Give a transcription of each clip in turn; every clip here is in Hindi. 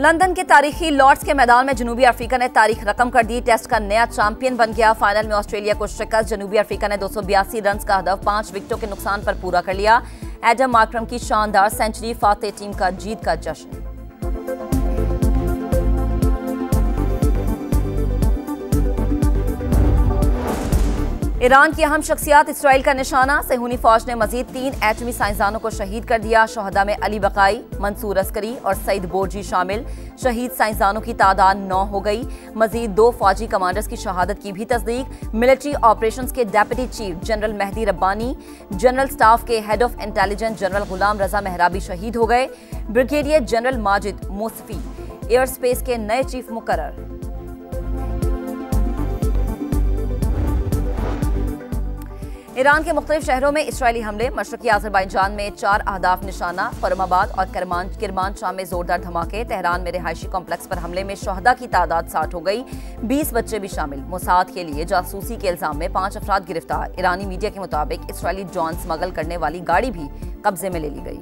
लंदन के तारीखी लॉर्ड्स के मैदान में जनूबी अफ्रीका ने तारीख रकम कर दी। टेस्ट का नया चैंपियन बन गया। फाइनल में ऑस्ट्रेलिया को शिकस्त। जनूबी अफ्रीका ने 282 रन का हदफ 5 विकेटों के नुकसान पर पूरा कर लिया। एडम मार्करम की शानदार सेंचुरी। फातेह टीम का जीत का जश्न। ईरान की अहम शख्सियात इसराइल का निशाना। सेहूनी फौज ने मजीद 3 एटमी साइंसदानों को शहीद कर दिया। शोहदा में अली बकाई, मंसूर अस्करी और सईद बोरजी शामिल। शहीद साइंसदानों की तादाद 9 हो गई। मजीद 2 फौजी कमांडर्स की शहादत की भी तस्दीक। मिलिट्री ऑपरेशंस के deputy chief general Mehdi Rabbani, general staff के head of intelligence general Ghulam Reza Mehrabi शहीद हो गए। Brigadier general Majid Mousavi aerospace के नए चीफ मुकर्रर। ईरान के मुख्तलिफ शहरों में इसराइली हमले। मशरकी अज़रबैजान में 4 अहदाफ निशाना। फर्रुखाबाद और किरमानशाह में जोरदार धमाके। तेहरान में रिहायशी कॉम्प्लेक्स पर हमले में शोहदा की तादाद 60 हो गई। 20 बच्चे भी शामिल। मोसाद के लिए जासूसी के इल्जाम में 5 अफराद गिरफ्तार। ईरानी मीडिया के मुताबिक इसराइली ड्रोन स्मगल करने वाली गाड़ी भी कब्जे में ले ली गई।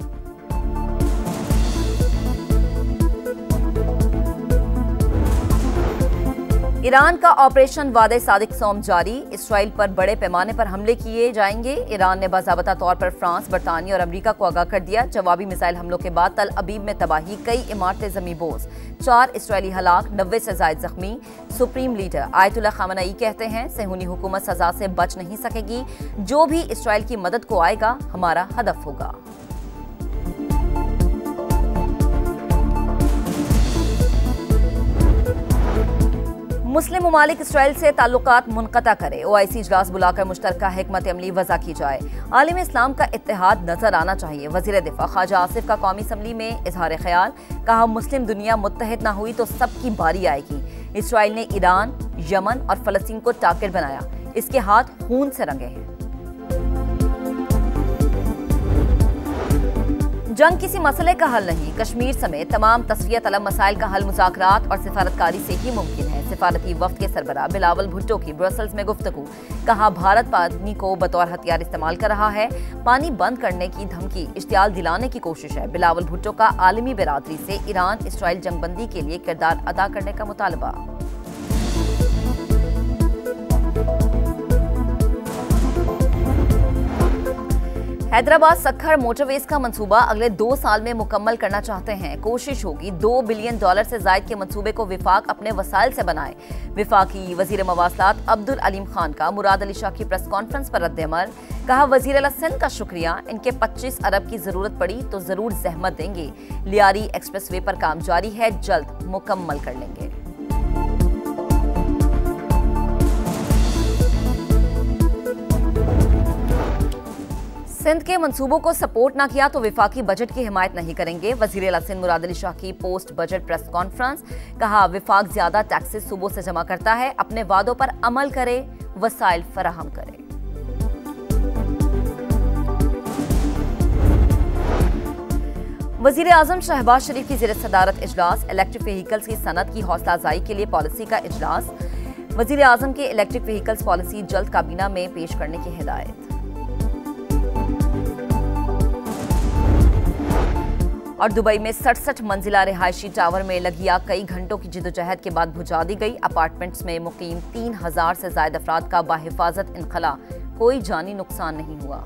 ईरान का ऑपरेशन वादे सादिक सोम जारी। इसराइल पर बड़े पैमाने पर हमले किए जाएंगे। ईरान ने बाज़ाबता तौर पर फ्रांस, बरतानिया और अमेरिका को आगाह कर दिया। जवाबी मिसाइल हमलों के बाद तल अबीब में तबाही। कई इमारतें ज़मींबोज़। 4 इसराइली हलाक, 90 से ज़ायद जख्मी। सुप्रीम लीडर आयतुल्लाह ख़ामेनी कहते हैं सेहूनी हुकूमत सजा से बच नहीं सकेगी। जो भी इसराइल की मदद को आएगा हमारा हदफ होगा। मुस्लिम ममालिक इसराइल से ताल्लुकात मुनक़ता करे। OIC इजलास बुलाकर मुश्तरका हिकमत अमली वज़ा की जाए। आलिम इस्लाम का इत्तेहाद नजर आना चाहिए। वज़ीर दिफा ख्वाजा आसिफ का कौमी असम्बली में इजहार ख्याल। कहा मुस्लिम दुनिया मुत्तहिद न हुई तो सबकी बारी आएगी। इसराइल ने ईरान, यमन और फ़लस्तीन को टारगेट बनाया। इसके हाथ खून से रंगे हैं। जंग किसी मसले का हल नहीं। कश्मीर समेत तमाम तस्फिया तलब मसाइल का हल मुज़ाकरात और सिफारतकारी से ही मुमकिन है। सिफारती वफ्द के सरबराह बिलावल भुट्टो की ब्रसल्स में गुफ्तगू। कहा भारत पानी को बतौर हथियार इस्तेमाल कर रहा है। पानी बंद करने की धमकी इश्तियाल दिलाने की कोशिश है। बिलावल भुट्टो का आलमी बिरादरी से ईरान इसराइल जंगबंदी के लिए किरदार अदा करने का मुतालबा। हैदराबाद सक्खर मोटरवेज का मंसूबा अगले 2 साल में मुकम्मल करना चाहते हैं। कोशिश होगी $2 बिलियन से जायद के मंसूबे को विफाक अपने वसाइल से बनाए। विफाकी वजीर मवासलात अब्दुल अलीम खान का मुराद अली शाह की प्रेस कॉन्फ्रेंस पर रद्द-ए-अमल। कहा वजीर अला सिंध का शुक्रिया। इनके 25 अरब की जरूरत पड़ी तो जरूर जहमत देंगे। लियारी एक्सप्रेस वे पर काम जारी है, जल्द मुकम्मल कर लेंगे। सिंध के मंसूबों को सपोर्ट ना किया तो विफाकी बजट की हिमायत नहीं करेंगे। वजीर आला सिंध मुराद अली शाह की पोस्ट बजट प्रेस कॉन्फ्रेंस। कहा विफाक ज्यादा टैक्सेस सूबों से जमा करता है। अपने वादों पर अमल करे, वसाइल फराहम करे। वजीर आजम शहबाज शरीफ की ज़ेर सदारत इजलास। इलेक्ट्रिक व्हीकल्स की सनत की हौसला अफजाई के लिए पॉलिसी का इजलास। वजीर आजम की इलेक्ट्रिक व्हीकल्स पॉलिसी जल्द काबीना में पेश करने की हिदायत। और दुबई में 67 मंजिला रिहायशी टावर में लगी आग कई घंटों की जिदोजहद के बाद बुझा दी गई। अपार्टमेंट्स में मुकीम 3000 से ज्यादा अफराद का बाहिफाजत इनखला। कोई जानी नुकसान नहीं हुआ।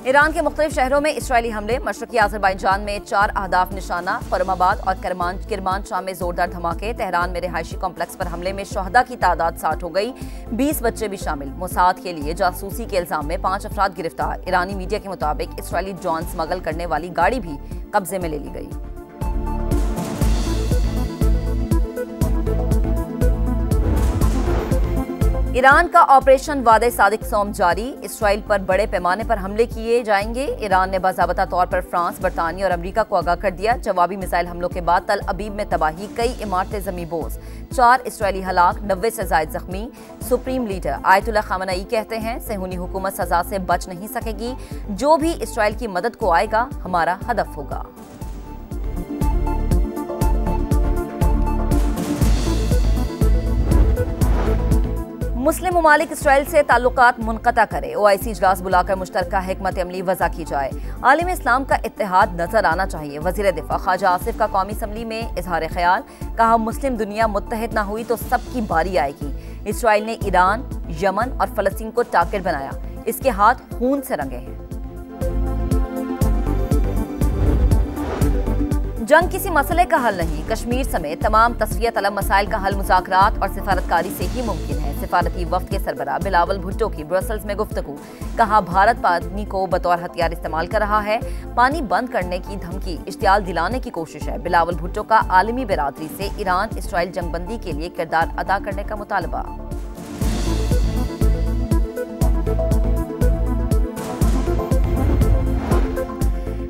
ईरान के मुख्तलिफ शहरों में इसराइली हमले। मशरकी अज़रबैजान में 4 अहदाफ निशाना। फर्रुखाबाद और किरमानशाह में जोरदार धमाके। तेहरान में रिहायशी कॉम्प्लेक्स पर हमले में शोहदा की तादाद 60 हो गई। 20 बच्चे भी शामिल। मोसाद के लिए जासूसी के इल्जाम में 5 अफराद गिरफ्तार। ईरानी मीडिया के मुताबिक इसराइली ड्रोन स्मगल करने वाली गाड़ी भी कब्जे में ले ली गई। ईरान का ऑपरेशन वादे सादिक सोम जारी। इसराइल पर बड़े पैमाने पर हमले किए जाएंगे। ईरान ने बाज़ाबता तौर पर फ्रांस, बरतानिया और अमेरिका को आगाह कर दिया। जवाबी मिसाइल हमलों के बाद तल अबीब में तबाही। कई इमारतें ज़मींबोज़। 4 इसराइली हलाक, 90 से जायद जख्मी। सुप्रीम लीडर आयतुल्लाह ख़ामेनी कहते हैं सेहूनी हुकूमत सजा से बच नहीं सकेगी। जो भी इसराइल की मदद को आएगा हमारा हदफ होगा। मुस्लिम ममालिक इसराइल से ताल्लुकात मुनक़ता करे, OIC इजलास बुलाकर मुश्तरका हिकमत अमली वज़ा की जाए। आलम इस्लाम का इत्तेहाद नजर आना चाहिए। वज़ीर दिफा ख्वाजा आसिफ का कौमी असम्बली में इजहार ख्याल, कहा मुस्लिम दुनिया मुत्तहिद ना हुई तो सबकी बारी आएगी। इसराइल ने ईरान, यमन और फलस्तीन को टारगेट बनाया, इसके हाथ खून से रंगे हैं। जंग किसी मसले का हल नहीं, कश्मीर समेत तमाम तस्वीर तलब मसाइल का हल मुज़ाकरात और सिफारतकारी से ही मुमकिन है। सिफारती वफ्द के सरबराह बिलावल भुट्टो की ब्रसेल्स में गुफ्तगू, कहा भारत पानी को बतौर हथियार इस्तेमाल कर रहा है, पानी बंद करने की धमकी इश्तियाल दिलाने की कोशिश है। बिलावल भुट्टो का आलमी बिरादरी से ईरान इसराइल जंगबंदी के लिए किरदार अदा करने का मुतालबा।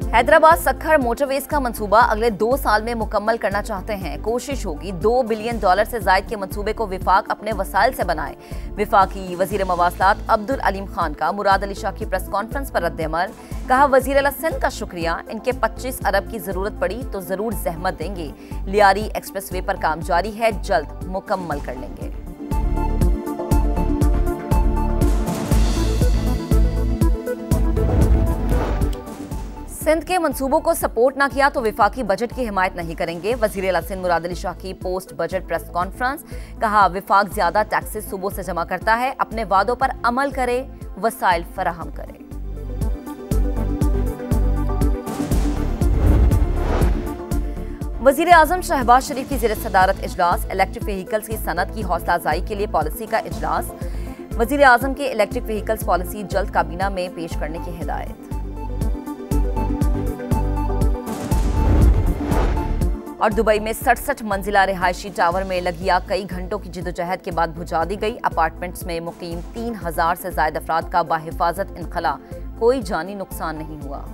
हैदराबाद सक्खर मोटरवेज का मंसूबा अगले 2 साल में मुकम्मल करना चाहते हैं। कोशिश होगी $2 बिलियन से जायद के मंसूबे को विफाक अपने वसाइल से बनाए। विफाकी वजीर मवासलात अब्दुल अलीम खान का मुराद अली शाह की प्रेस कॉन्फ्रेंस पर रद्द-ए-अमल, कहा वजीर अला सिंध का शुक्रिया, इनके 25 अरब की जरूरत पड़ी तो जरूर जहमत देंगे। लियारी एक्सप्रेसवे पर काम जारी है, जल्द मुकम्मल कर लेंगे। सिंध के मंसूबों को सपोर्ट ना किया तो विफाकी बजट की हिमायत नहीं करेंगे। वजीर अला सिंध मुराद अली शाह की पोस्ट बजट प्रेस कॉन्फ्रेंस, कहा विफाक ज्यादा टैक्सेस सूबों से जमा करता है, अपने वादों पर अमल करे, वसाइल फराहम करे। वजीर आजम शहबाज शरीफ की ज़ेर सदारत इजलास, इलेक्ट्रिक व्हीकल्स की सनत की हौसला अफजाई के लिए पॉलिसी का इजलास। वजीर आजम की इलेक्ट्रिक व्हीकल्स पॉलिसी जल्द काबीना में पेश करने की हिदायत। और दुबई में 67 मंजिला रिहायशी टावर में लगी आग कई घंटों की जिदोजहद के बाद बुझा दी गई। अपार्टमेंट्स में मुकीम 3000 से ज्यादा अफराद का बाहिफाजत इनखला, कोई जानी नुकसान नहीं हुआ।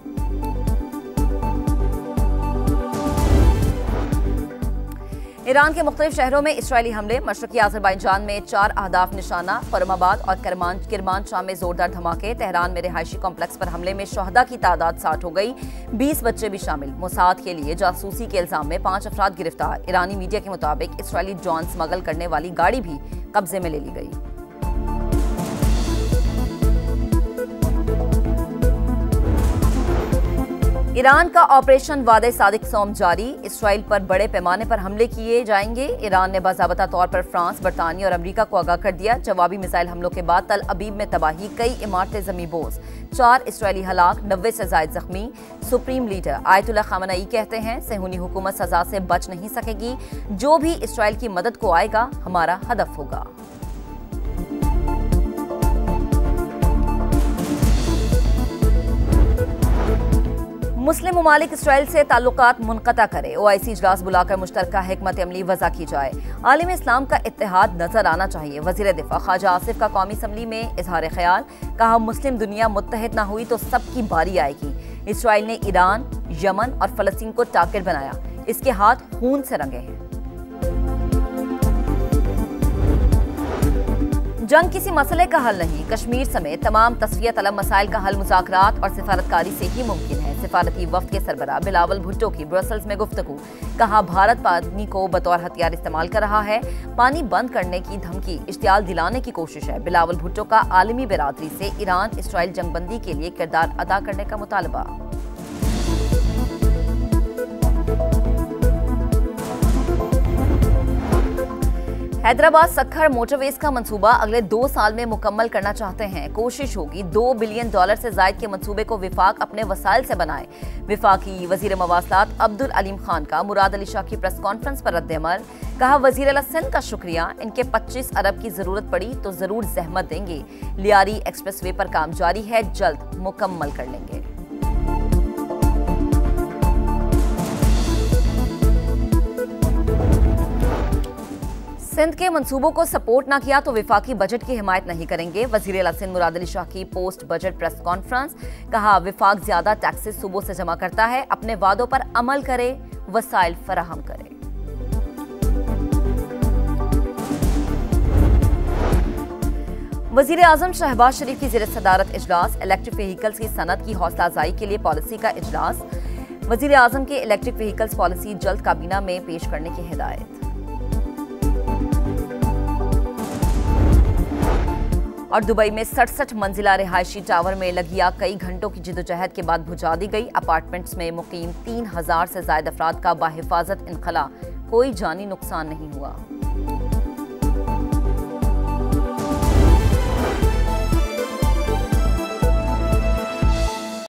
ईरान के मुख्तलिफ शहरों में इसराइली हमले, मशरकी आज़रबाईजान में 4 अहदाफ निशाना, फर्रुखाबाद और किरमानशाह में जोरदार धमाके। तेहरान में रिहायशी कॉम्प्लेक्स पर हमले में शहदा की तादाद 60 हो गई, 20 बच्चे भी शामिल। मोसाद के लिए जासूसी के इल्जाम में 5 अफराद गिरफ्तार। ईरानी मीडिया के मुताबिक इसराइली ड्रोन स्मगल करने वाली गाड़ी भी कब्जे में ले ली गई। ईरान का ऑपरेशन वादे सादिक सोम जारी, इसराइल पर बड़े पैमाने पर हमले किए जाएंगे। ईरान ने बाज़ाबता तौर पर फ्रांस, बरतानिया और अमेरिका को आगाह कर दिया। जवाबी मिसाइल हमलों के बाद तल अबीब में तबाही, कई इमारतें ज़मींबोज़, 4 इसराइली हलाक, 90 से ज़ायद जख्मी। सुप्रीम लीडर आयतुल्लाह ख़ामेनी कहते हैं सेहूनी हुकूमत सजा से बच नहीं सकेगी, जो भी इसराइल की मदद को आएगा हमारा हदफ होगा। मुस्लिम ममालिक इसराइल से ताल्लुकात मुनक़ता करे, OIC इजलास बुलाकर मुश्तरका हिकमत अमली वज़ा की जाए। आलम इस्लाम का इत्तेहाद नजर आना चाहिए। वज़ीर दिफा ख्वाजा आसिफ का कौमी असम्बली में इजहार ख्याल, कहा मुस्लिम दुनिया मुत्तहिद ना हुई तो सबकी बारी आएगी। इसराइल ने ईरान, यमन और फलस्तीन को टारगेट बनाया, इसके हाथ खून से रंगे हैं। जंग किसी मसले का हल नहीं, कश्मीर समेत तमाम तस्वीर तलब मसाइल का हल मुज़ाकरात और सिफारतकारी से ही मुमकिन है। सिफारती वफ्द के सरबराह बिलावल भुट्टो की ब्रसेल्स में गुफ्तगू, कहा भारत पानी को बतौर हथियार इस्तेमाल कर रहा है, पानी बंद करने की धमकी इश्तियाल दिलाने की कोशिश है। बिलावल भुट्टो का आलमी बिरादरी से ईरान इसराइल जंगबंदी के लिए किरदार अदा करने का मुतालबा। हैदराबाद सक्खर मोटरवेज का मंसूबा अगले 2 साल में मुकम्मल करना चाहते हैं। कोशिश होगी $2 बिलियन से जायद के मंसूबे को विफाक अपने वसाइल से बनाए। विफाकी वजीर मवासलात अब्दुल अलीम खान का मुराद अली शाह की प्रेस कॉन्फ्रेंस पर रद्द-ए-अमल, कहा वजीर अला सिंध का शुक्रिया, इनके 25 अरब की जरूरत पड़ी तो जरूर जहमत देंगे। लियारी एक्सप्रेसवे पर काम जारी है, जल्द मुकम्मल कर लेंगे। सिंध के मंसूबों को सपोर्ट ना किया तो विफाकी बजट की हिमायत नहीं करेंगे। वजीर अला सिंध मुराद अली शाह की पोस्ट बजट प्रेस कॉन्फ्रेंस, कहा विफाक ज्यादा टैक्सेस सूबों से जमा करता है, अपने वादों पर अमल करे, वसाइल फराहम करे। वजीर आजम शहबाज शरीफ की ज़ेर सदारत इजलास, इलेक्ट्रिक व्हीकल्स की सनत की हौसला अफजाई के लिए पॉलिसी का इजलास। वजीर आजम की इलेक्ट्रिक व्हीकल्स पॉलिसी जल्द काबीना में पेश करने की हिदायत। और दुबई में 67 मंजिला रिहायशी टावर में लगी आग कई घंटों की जिदोजहद के बाद बुझा दी गई। अपार्टमेंट्स में मुकीम 3000 से ज्यादा अफराद का बाहिफाजत इनखला, कोई जानी नुकसान नहीं हुआ।